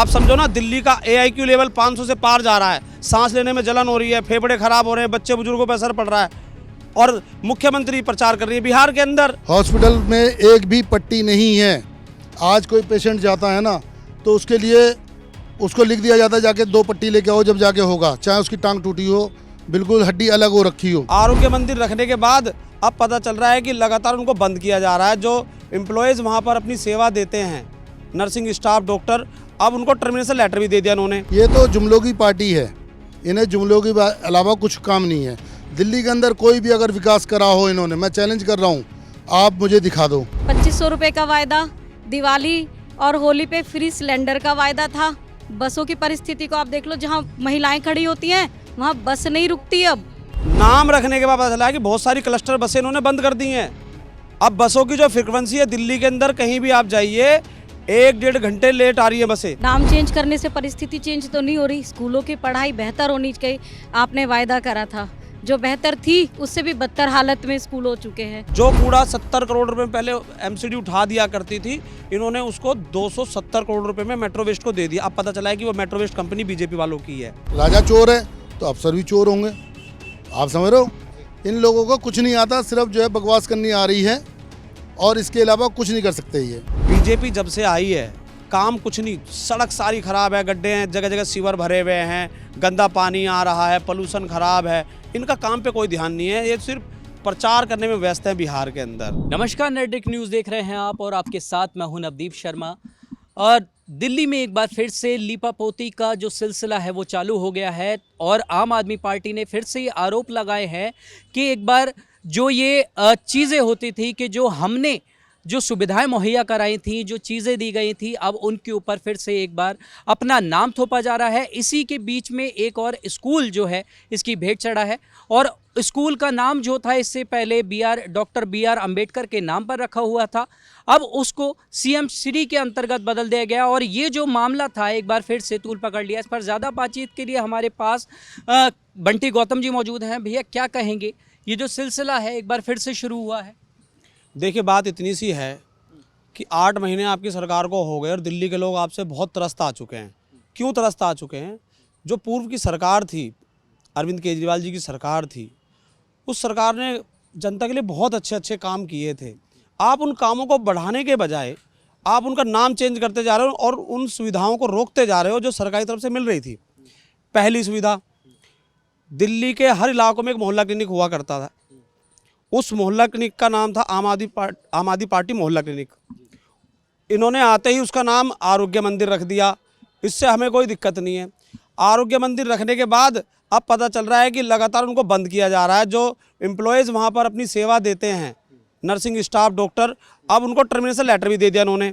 आप समझो ना, दिल्ली का AIQ लेवल 500 से पार जा रहा है, सांस लेने में जलन हो रही है, फेफड़े खराब हो रहे हैं, बच्चे बुजुर्गों पर असर पड़ रहा है, और मुख्यमंत्री प्रचार कर रही है बिहार के अंदर। हॉस्पिटल में एक भी पट्टी नहीं है। आज कोई पेशेंट जाता है ना तो उसके लिए उसको लिख दिया जाता है जाके 2 पट्टी लेके आओ, जब जाके होगा, चाहे उसकी टांग टूटी हो, बिल्कुल हड्डी अलग हो रखी हो। आरोग्य मंदिर रखने के बाद अब पता चल रहा है कि लगातार उनको बंद किया जा रहा है। जो एम्प्लॉयज़ वहाँ पर अपनी सेवा देते हैं, नर्सिंग स्टाफ, डॉक्टर, अब उनको टर्मिनेशन लेटर भी दे दिया उन्होंने। ये तो जुमलों की पार्टी है, इन्हें जुमलों के अलावा कुछ काम नहीं है। दिल्ली के अंदर कोई भी अगर विकास करा हो इन्होंने, मैं चैलेंज कर रहा हूँ, आप मुझे दिखा दो। 2500 रुपये का वायदा, दिवाली और होली पे फ्री सिलेंडर का वायदा था। बसों की परिस्थिति को आप देख लो, जहाँ महिलाएं खड़ी होती हैं वहाँ बस नहीं रुकती। अब नाम रखने के बाद पता चला है कि बहुत सारी क्लस्टर बसें इन्होंने बंद कर दी हैं। अब बसों की जो फ्रिक्वेंसी है, दिल्ली के अंदर कहीं भी आप जाइए 1-1.5 घंटे लेट आ रही है बसें। नाम चेंज करने से परिस्थिति चेंज तो नहीं हो रही। स्कूलों की पढ़ाई बेहतर होनी चाहिए, आपने वायदा करा था, जो बेहतर थी उससे भी बदतर हालत में स्कूल हो चुके हैं। जो कूड़ा 70 करोड़ रुपए में पहले MCD उठा दिया करती थी, इन्होंने उसको 270 करोड़ रुपए में मेट्रो वेस्ट को दे दिया। अब पता चला है कि वो मेट्रो वेस्ट कंपनी BJP वालों की है। राजा चोर है तो अफसर भी चोर होंगे, आप समझ रहे हो। इन लोगों को कुछ नहीं आता, सिर्फ जो है बकवास करनी आ रही है और इसके अलावा कुछ नहीं कर सकते। ये BJP जब से आई है काम कुछ नहीं, सड़क सारी खराब है, गड्ढे हैं, जगह जगह सीवर भरे हुए हैं, गंदा पानी आ रहा है, पोल्यूशन खराब है, इनका काम पे कोई ध्यान नहीं है। ये सिर्फ प्रचार करने में व्यस्त है बिहार के अंदर। नमस्कार, नेटडिक न्यूज़ देख रहे हैं आप और आपके साथ मैं हूं नवदीप शर्मा। और दिल्ली में एक बार फिर से लीपापोती का जो सिलसिला है वो चालू हो गया है और आम आदमी पार्टी ने फिर से ये आरोप लगाए हैं कि एक बार जो ये चीज़ें होती थी कि जो हमने जो सुविधाएं मुहैया कराई थी, जो चीज़ें दी गई थी, अब उनके ऊपर फिर से एक बार अपना नाम थोपा जा रहा है। इसी के बीच में एक और स्कूल जो है इसकी भेंट चढ़ा है और स्कूल का नाम जो था इससे पहले डॉक्टर BR अम्बेडकर के नाम पर रखा हुआ था, अब उसको CM श्री के अंतर्गत बदल दिया गया। और ये जो मामला था एक बार फिर से तूल पकड़ लिया। इस पर ज़्यादा बातचीत के लिए हमारे पास बंटी गौतम जी मौजूद हैं। भैया, क्या कहेंगे, ये जो सिलसिला है एक बार फिर से शुरू हुआ है? देखिए, बात इतनी सी है कि 8 महीने आपकी सरकार को हो गए और दिल्ली के लोग आपसे बहुत त्रस्त आ चुके हैं। क्यों त्रस्त आ चुके हैं? जो पूर्व की सरकार थी, अरविंद केजरीवाल जी की सरकार थी, उस सरकार ने जनता के लिए बहुत अच्छे अच्छे काम किए थे। आप उन कामों को बढ़ाने के बजाय आप उनका नाम चेंज करते जा रहे हो और उन सुविधाओं को रोकते जा रहे हो जो सरकारी तरफ से मिल रही थी। पहली सुविधा, दिल्ली के हर इलाकों में एक मोहल्ला क्लिनिक हुआ करता था। उस मोहल्ला क्लिनिक का नाम था आम आदमी पार्टी मोहल्ला क्लिनिक। इन्होंने आते ही उसका नाम आरोग्य मंदिर रख दिया। इससे हमें कोई दिक्कत नहीं है। आरोग्य मंदिर रखने के बाद अब पता चल रहा है कि लगातार उनको बंद किया जा रहा है। जो एम्प्लॉयज़ वहाँ पर अपनी सेवा देते हैं, नर्सिंग स्टाफ, डॉक्टर, अब उनको टर्मिनेशन लेटर भी दे दिया उन्होंने।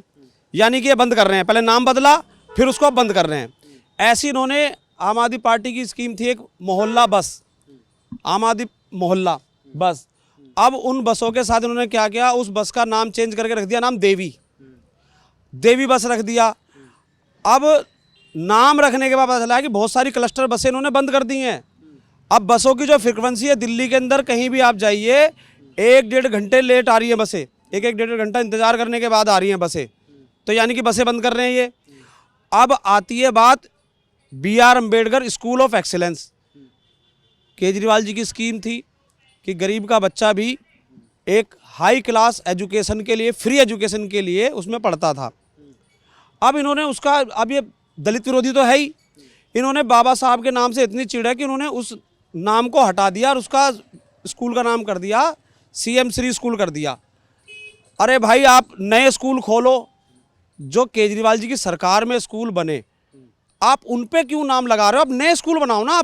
यानी कि ये बंद कर रहे हैं, पहले नाम बदला फिर उसको अब बंद कर रहे हैं। ऐसी इन्होंने आम आदमी पार्टी की स्कीम थी एक मोहल्ला बस, आम आदमी मोहल्ला बस। अब उन बसों के साथ इन्होंने क्या किया, उस बस का नाम चेंज करके रख दिया, नाम देवी बस रख दिया। अब नाम रखने के बाद पता चला है कि बहुत सारी क्लस्टर बसें इन्होंने बंद कर दी हैं। अब बसों की जो फ्रिक्वेंसी है, दिल्ली के अंदर कहीं भी आप जाइए 1-1.5 घंटे लेट आ रही है बसें, 1-1 घंटा इंतजार करने के बाद आ रही हैं बसें। तो यानी कि बसें बंद कर रहे हैं ये। अब आती है बात BR Ambedkar school of excellence. Kejriwal ji की स्कीम थी कि गरीब का बच्चा भी एक हाई क्लास एजुकेशन के लिए, फ्री एजुकेशन के लिए उसमें पढ़ता था। अब इन्होंने उसका, अब ये दलित विरोधी तो है ही, इन्होंने बाबा साहब के नाम से इतनी चिढ़ है कि उन्होंने उस नाम को हटा दिया और उसका स्कूल का नाम कर दिया CM श्री स्कूल कर दिया। अरे भाई, आप नए स्कूल खोलो, जो केजरीवाल जी की सरकार में स्कूल बने, आप उन पे क्यों नाम लगा रहे हो? आप नए स्कूल बनाओ ना,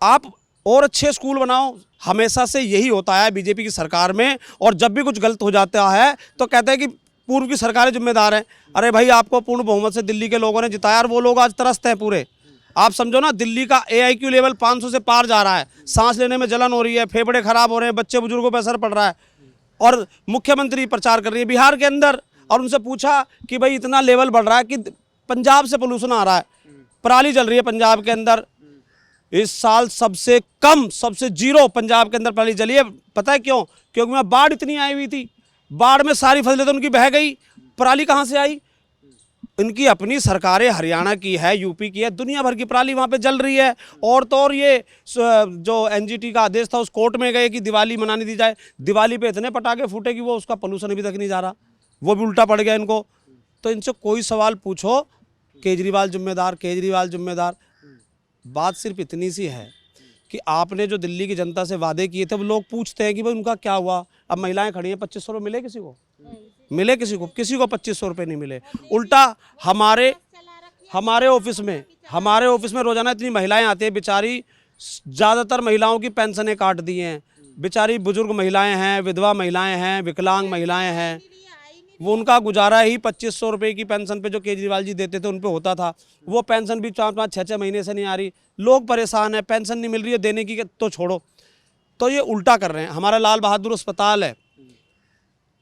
आप और अच्छे स्कूल बनाओ। हमेशा से यही होता है BJP की सरकार में, और जब भी कुछ गलत हो जाता है तो कहते हैं कि पूर्व की सरकारें जिम्मेदार हैं। अरे भाई, आपको पूर्ण बहुमत से दिल्ली के लोगों ने जिताया और वो लोग आज त्रस्त हैं पूरे। आप समझो ना, दिल्ली का AIQ लेवल 500 से पार जा रहा है, सांस लेने में जलन हो रही है, फेफड़े खराब हो रहे हैं, बच्चे बुजुर्गों पर असर पड़ रहा है, और मुख्यमंत्री प्रचार कर रही है बिहार के अंदर। और उनसे पूछा कि भाई इतना लेवल बढ़ रहा है कि पंजाब से पोल्यूशन आ रहा है, पराली जल रही है पंजाब के अंदर। इस साल सबसे कम, सबसे जीरो पंजाब के अंदर पराली जली है। पता है क्यों? क्योंकि वहाँ बाढ़ इतनी आई हुई थी, बाढ़ में सारी फसलें तो उनकी बह गई, पराली कहाँ से आई? इनकी अपनी सरकारें हरियाणा की है, यूपी की है, दुनिया भर की पराली वहाँ पे जल रही है। और तो और ये जो एनजीटी का आदेश था उस कोर्ट में गए कि दिवाली मनाने दी जाए। दिवाली पे इतने पटाखे फूटे कि वो उसका पोल्यूशन अभी तक नहीं जा रहा, वो भी उल्टा पड़ गया इनको। तो इनसे कोई सवाल पूछो, केजरीवाल जिम्मेदार, केजरीवाल जिम्मेदार। बात सिर्फ इतनी सी है कि आपने जो दिल्ली की जनता से वादे किए थे वो लोग पूछते हैं कि भाई उनका क्या हुआ। अब महिलाएं खड़ी हैं, 2500 रुपये मिले किसी को? मिले किसी को? 2500 रुपये नहीं मिले। उल्टा हमारे ऑफिस में रोजाना इतनी महिलाएं आती हैं, बेचारी ज़्यादातर महिलाओं की पेंशनें काट दी हैं। बेचारी बुजुर्ग महिलाएं हैं, विधवा महिलाएं हैं, विकलांग महिलाएं हैं, वो उनका गुजारा ही 2500 रुपये की पेंशन पे जो केजरीवाल जी देते थे उन पे होता था। वो पेंशन भी 4-5, 6-6 महीने से नहीं आ रही। लोग परेशान हैं, पेंशन नहीं मिल रही है, देने की तो छोड़ो। तो ये उल्टा कर रहे हैं। हमारा लाल बहादुर अस्पताल है,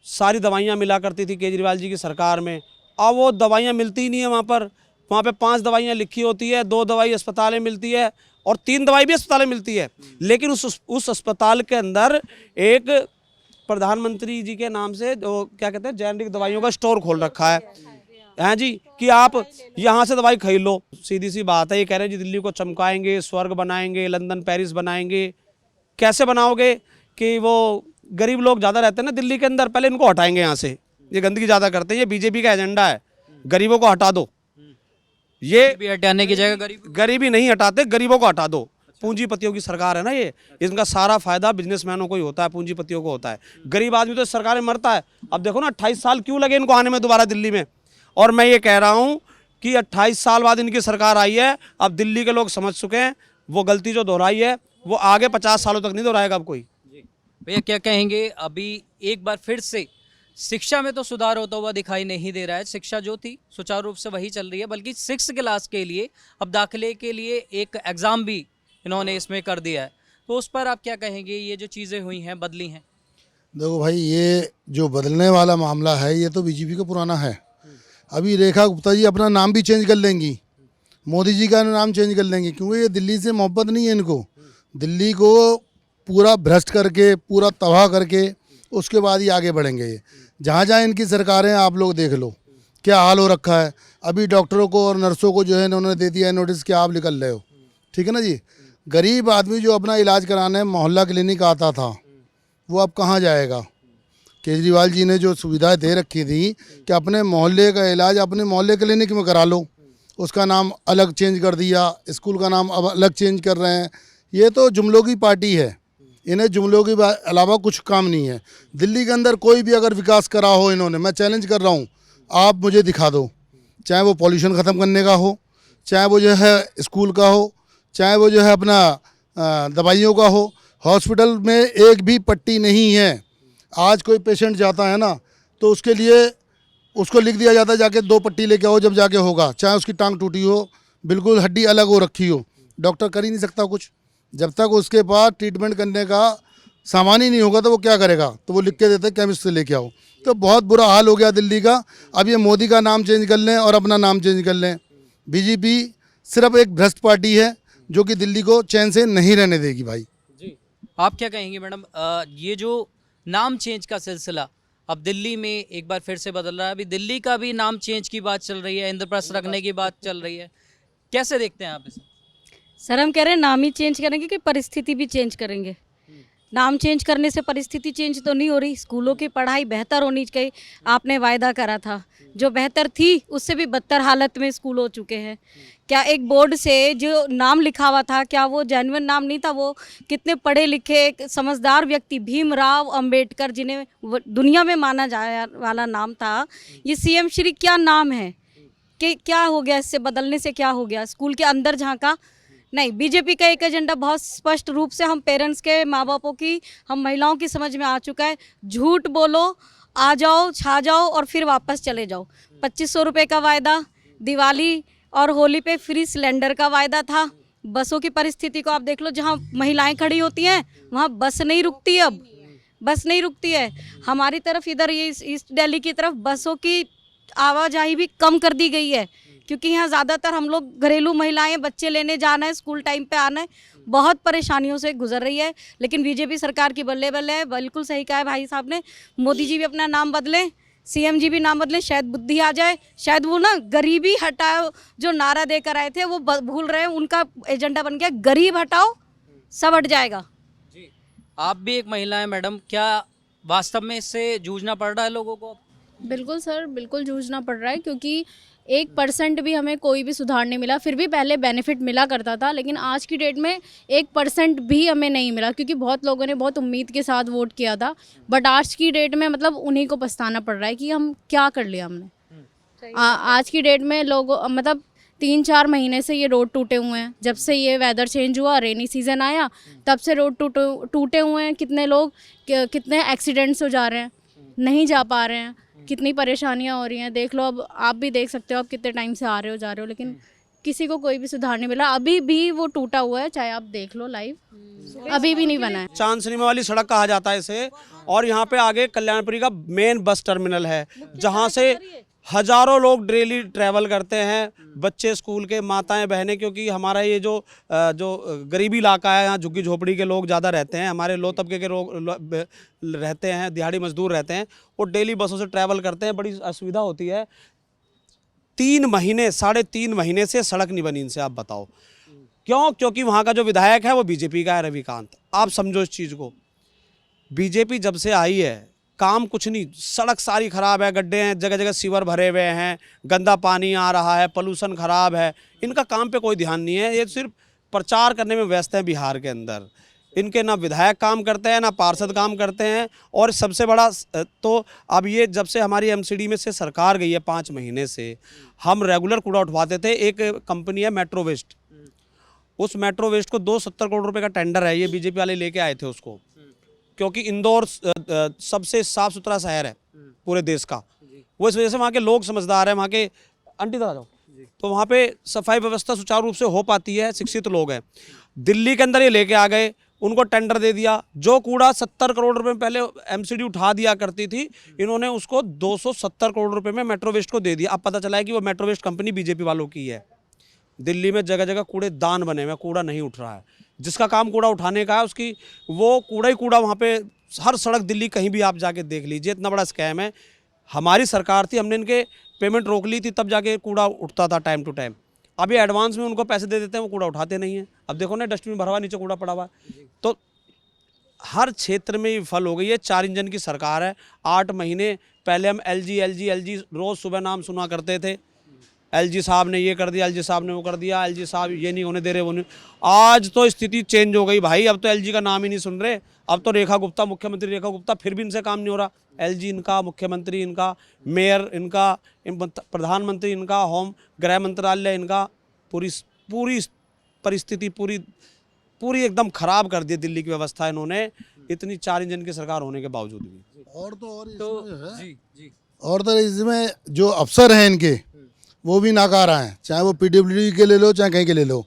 सारी दवाइयाँ मिला करती थी केजरीवाल जी की सरकार में, अब वो दवाइयाँ मिलती ही नहीं है वहाँ पे 5 दवाइयाँ लिखी होती है, 2 दवाई अस्पतालें मिलती है और 3 दवाई भी अस्पतालें मिलती है। लेकिन उस अस्पताल के अंदर एक प्रधानमंत्री जी के नाम से जो क्या कहते हैं जेनेरिक दवाइयों का स्टोर खोल रखा है, हैं जी, कि आप यहाँ से दवाई खरीद लो। सीधी सी बात है, ये कह रहे हैं जी दिल्ली को चमकाएंगे, स्वर्ग बनाएंगे, लंदन पेरिस बनाएंगे। कैसे बनाओगे कि वो गरीब लोग ज़्यादा रहते हैं ना दिल्ली के अंदर, पहले इनको हटाएंगे यहाँ से। ये गंदगी ज़्यादा करते हैं, ये बीजेपी का एजेंडा है, गरीबों को हटा दो। ये भी हटाने की जगह गरीबी नहीं हटाते, गरीबों को हटा दो। पूंजीपतियों की सरकार है ना ये, इनका सारा फायदा बिजनेसमैनों को ही होता है, पूंजीपतियों को होता है। गरीब आदमी तो इस सरकार में मरता है। अब देखो ना 28 साल क्यों लगे इनको आने में दोबारा दिल्ली में। और मैं ये कह रहा हूँ कि 28 साल बाद इनकी सरकार आई है, अब दिल्ली के लोग समझ चुके हैं वो गलती जो दोहराई है वो आगे 50 सालों तक नहीं दोहराएगा अब कोई। भैया क्या कहेंगे, अभी एक बार फिर से शिक्षा में तो सुधार होता हुआ दिखाई नहीं दे रहा है। शिक्षा जो थी सुचारू रूप से वही चल रही है, बल्कि 6th क्लास के लिए अब दाखिले के लिए एक एग्ज़ाम भी इन्होंने इसमें कर दिया है। तो उस पर आप क्या कहेंगे, ये जो चीज़ें हुई हैं, बदली हैं? देखो भाई, ये जो बदलने वाला मामला है ये तो बीजेपी का पुराना है। अभी रेखा गुप्ता जी अपना नाम भी चेंज कर लेंगी, मोदी जी का नाम चेंज कर लेंगे, क्योंकि ये दिल्ली से मोहब्बत नहीं है इनको। दिल्ली को पूरा भ्रष्ट करके, पूरा तबाह करके उसके बाद ही आगे बढ़ेंगे ये। जहाँ जहाँ इनकी सरकारें आप लोग देख लो क्या हाल हो रखा है। अभी डॉक्टरों को और नर्सों को जो है उन्होंने दे दिया है नोटिस कि आप निकल रहे हो, ठीक है ना जी। गरीब आदमी जो अपना इलाज कराने मोहल्ला क्लिनिक आता था वो अब कहाँ जाएगा। केजरीवाल जी ने जो सुविधाएं दे रखी थी कि अपने मोहल्ले का इलाज अपने मोहल्ले क्लिनिक में करा लो, उसका नाम अलग चेंज कर दिया, स्कूल का नाम अब अलग चेंज कर रहे हैं। ये तो जुमलों की पार्टी है, इन्हें जुमलों के अलावा कुछ काम नहीं है। दिल्ली के अंदर कोई भी अगर विकास करा हो इन्होंने, मैं चैलेंज कर रहा हूँ, आप मुझे दिखा दो। चाहे वो पॉल्यूशन ख़त्म करने का हो, चाहे वो जो है स्कूल का हो, चाहे वो जो है अपना दवाइयों का हो। हॉस्पिटल में एक भी पट्टी नहीं है। आज कोई पेशेंट जाता है ना तो उसके लिए उसको लिख दिया जाता है जाके 2 पट्टी लेके आओ, जब जाके होगा। चाहे उसकी टांग टूटी हो, बिल्कुल हड्डी अलग हो रखी हो, डॉक्टर कर ही नहीं सकता कुछ। जब तक उसके पास ट्रीटमेंट करने का सामान ही नहीं होगा तो वो क्या करेगा, तो वो लिख के देते केमिस्ट से लेके आओ। तो बहुत बुरा हाल हो गया दिल्ली का। अब ये मोदी का नाम चेंज कर लें और अपना नाम चेंज कर लें। बीजेपी सिर्फ एक भ्रष्ट पार्टी है जो कि दिल्ली को चैन से नहीं रहने देगी भाई। जी, आप क्या कहेंगे मैडम, ये जो नाम चेंज का सिलसिला अब दिल्ली में एक बार फिर से बदल रहा है। अभी दिल्ली का भी नाम चेंज की बात चल रही है, इंद्रप्रस्थ रखने की बात चल रही है, कैसे देखते हैं आप इसे? सर हम कह रहे हैं नाम ही चेंज करेंगे कि परिस्थिति भी चेंज करेंगे। नाम चेंज करने से परिस्थिति चेंज तो नहीं हो रही। स्कूलों की पढ़ाई बेहतर होनी चाहिए, आपने वायदा करा था, जो बेहतर थी उससे भी बदतर हालत में स्कूल हो चुके हैं। क्या एक बोर्ड से जो नाम लिखा हुआ था क्या वो जेन्युइन नाम नहीं था? वो कितने पढ़े लिखे एक समझदार व्यक्ति भीमराव अंबेडकर जिन्हें दुनिया में माना जाने वाला नाम था, ये सीएम श्री क्या नाम है कि क्या हो गया, इससे बदलने से क्या हो गया? स्कूल के अंदर झांका नहीं। बीजेपी का एक एजेंडा बहुत स्पष्ट रूप से हम पेरेंट्स के, माँ बापों की, हम महिलाओं की समझ में आ चुका है। झूठ बोलो, आ जाओ, छा जाओ और फिर वापस चले जाओ। 2500 रुपये का वायदा, दिवाली और होली पे फ्री सिलेंडर का वायदा था। बसों की परिस्थिति को आप देख लो, जहाँ महिलाएं खड़ी होती हैं वहाँ बस नहीं रुकती, अब बस नहीं रुकती है। हमारी तरफ इधर ये ईस्ट दिल्ली की तरफ बसों की आवाजाही भी कम कर दी गई है, क्योंकि यहाँ ज़्यादातर हम लोग घरेलू महिलाएं, बच्चे लेने जाना है, स्कूल टाइम पे आना है, बहुत परेशानियों से गुजर रही है। लेकिन बीजेपी सरकार की बल्ले बल्ले है। बिल्कुल सही कहा है भाई साहब ने, मोदी जी भी अपना नाम बदलें, सीएम जी भी नाम बदले, शायद बुद्धि आ जाए, शायद वो ना गरीबी हटाओ जो नारा देकर आए थे वो भूल रहे हैं, उनका एजेंडा बन गया गरीब हटाओ सब हट जाएगा। जी, आप भी एक महिला हैं मैडम, क्या वास्तव में इससे जूझना पड़ रहा है लोगों को? बिल्कुल सर, बिल्कुल जूझना पड़ रहा है, क्योंकि 1% भी हमें कोई भी सुधार नहीं मिला। फिर भी पहले बेनिफिट मिला करता था, लेकिन आज की डेट में 1% भी हमें नहीं मिला, क्योंकि बहुत लोगों ने बहुत उम्मीद के साथ वोट किया था। बट आज की डेट में मतलब उन्हीं को पछताना पड़ रहा है कि हम क्या कर लिया हमने। आज की डेट में लोगों मतलब 3-4 महीने से ये रोड टूटे हुए हैं। जब से ये वेदर चेंज हुआ, रेनी सीज़न आया, तब से रोड टूटे हुए हैं। कितने लोग कितने एक्सीडेंट्स हो जा रहे हैं, नहीं जा पा रहे हैं, कितनी परेशानियां हो रही हैं। देख लो, अब आप भी देख सकते हो, आप कितने टाइम से आ रहे हो जा रहे हो, लेकिन किसी को कोई भी सुधार नहीं मिला। अभी भी वो टूटा हुआ है, चाहे आप देख लो लाइव, अभी भी नहीं बना है। चांद सिनेमा वाली सड़क कहा जाता है इसे। और यहाँ पे आगे कल्याणपुरी का मेन बस टर्मिनल है, जहाँ से हजारों लोग डेली ट्रैवल करते हैं, बच्चे स्कूल के, माताएं बहनें, क्योंकि हमारा ये जो गरीबी इलाका है, यहाँ झुग्गी झोपड़ी के लोग ज़्यादा रहते हैं, हमारे लो तबके के लोग रहते हैं, दिहाड़ी मजदूर रहते हैं, वो डेली बसों से ट्रैवल करते हैं, बड़ी असुविधा होती है। 3 महीने 3.5 महीने से सड़क नहीं बनी इनसे, आप बताओ क्यों? क्योंकि वहाँ का जो विधायक है वो बीजेपी का है, रविकांत। आप समझो इस चीज़ को, बीजेपी जब से आई है काम कुछ नहीं, सड़क सारी खराब है, गड्ढे हैं, जगह जगह सीवर भरे हुए हैं, गंदा पानी आ रहा है, पोल्यूशन खराब है। इनका काम पे कोई ध्यान नहीं है, ये सिर्फ प्रचार करने में व्यस्त हैं बिहार के अंदर। इनके ना विधायक काम करते हैं, ना पार्षद काम करते हैं। और सबसे बड़ा तो अब ये जब से हमारी एमसीडी में से सरकार गई है 5 महीने से, हम रेगुलर कूड़ा उठवाते थे। एक कंपनी है मेट्रो वेस्ट, उस मेट्रो वेस्ट को 270 करोड़ रुपये का टेंडर है, ये बीजेपी वाले लेके आए थे उसको, क्योंकि इंदौर सबसे साफ सुथरा शहर है पूरे देश का। वो इस वजह से वहाँ के लोग समझदार हैं, वहाँ के आंटी आ जाओ, तो वहाँ पे सफाई व्यवस्था सुचारू रूप से हो पाती है, शिक्षित लोग हैं। दिल्ली के अंदर ये लेके आ गए, उनको टेंडर दे दिया। जो कूड़ा 70 करोड़ रुपए में पहले एमसीडी उठा दिया करती थी, इन्होंने उसको 270 करोड़ रुपए में मेट्रो वेस्ट को दे दिया। अब पता चला है कि वो मेट्रो वेस्ट कंपनी बीजेपी वालों की है। दिल्ली में जगह जगह कूड़े दान बने हुए, कूड़ा नहीं उठ रहा है। जिसका काम कूड़ा उठाने का है उसकी वो कूड़ा ही कूड़ा, वहाँ पे हर सड़क दिल्ली कहीं भी आप जाके देख लीजिए, इतना बड़ा स्कैम है। हमारी सरकार थी, हमने इनके पेमेंट रोक ली थी, तब जाके कूड़ा उठता था टाइम टू टाइम। अभी एडवांस में उनको पैसे दे देते हैं, वो कूड़ा उठाते नहीं हैं। अब देखो ना, डस्टबिन भरा हुआ, नीचे कूड़ा पड़ा हुआ है। तो हर क्षेत्र में विफल हो गई है। 4 इंजन की सरकार है। 8 महीने पहले हम एलजी रोज़ सुबह नाम सुना करते थे, एलजी साहब ने ये कर दिया, एलजी साहब ने वो कर दिया, एलजी साहब ये नहीं होने दे रहे, वो नहीं। आज तो स्थिति चेंज हो गई भाई, अब तो एलजी का नाम ही नहीं सुन रहे। अब तो रेखा गुप्ता, मुख्यमंत्री रेखा गुप्ता, फिर भी इनसे काम नहीं हो रहा। एलजी इनका, मुख्यमंत्री इनका, मेयर इनका, प्रधानमंत्री इनका, होम गृह मंत्रालय इनका, पूरी परिस्थिति पूरी एकदम खराब कर दी दिल्ली की व्यवस्था इन्होंने, इतनी 4 इंजन की सरकार होने के बावजूद भी। और तो इसमें जो अफसर हैं इनके, वो भी नाकारा हैं। चाहे वो पीडब्ल्यूडी के ले लो, चाहे कहीं के ले लो,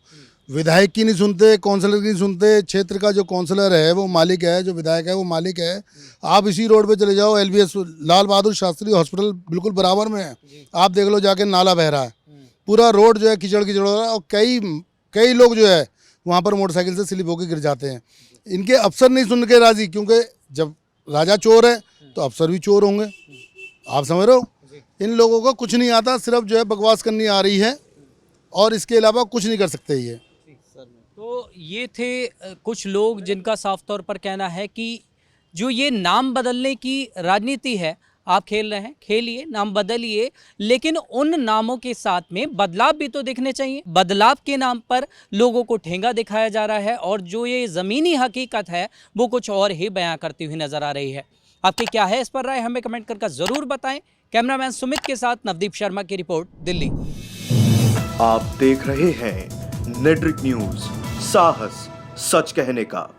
विधायक की नहीं सुनते, काउंसलर की नहीं सुनते। क्षेत्र का जो काउंसलर है वो मालिक है, जो विधायक है वो मालिक है। आप इसी रोड पे चले जाओ, LBS लाल बहादुर शास्त्री हॉस्पिटल बिल्कुल बराबर में है, आप देख लो जाके, नाला बह रहा है, पूरा रोड जो है कीचड़ हो रहा है, और कई लोग जो है वहाँ पर मोटरसाइकिल से स्लिप होकर गिर जाते हैं। इनके अफसर नहीं सुन के राजी, क्योंकि जब राजा चोर है तो अफसर भी चोर होंगे, आप समझ रहे हो। इन लोगों को कुछ नहीं आता, सिर्फ जो है बकवास करनी आ रही है, और इसके अलावा कुछ नहीं कर सकते ये। तो ये थे कुछ लोग जिनका साफ तौर पर कहना है कि जो ये नाम बदलने की राजनीति है, आप खेल रहे हैं, खेलिए, नाम बदलिए, लेकिन उन नामों के साथ में बदलाव भी तो दिखने चाहिए। बदलाव के नाम पर लोगों को ठेंगा दिखाया जा रहा है, और जो ये ज़मीनी हकीकत है वो कुछ और ही बयां करती हुई नजर आ रही है। आपकी क्या है इस पर राय, हमें कमेंट करके ज़रूर बताएं। कैमरामैन सुमित के साथ नवदीप शर्मा की रिपोर्ट, दिल्ली। आप देख रहे हैं नेट्रिक न्यूज, साहस सच कहने का।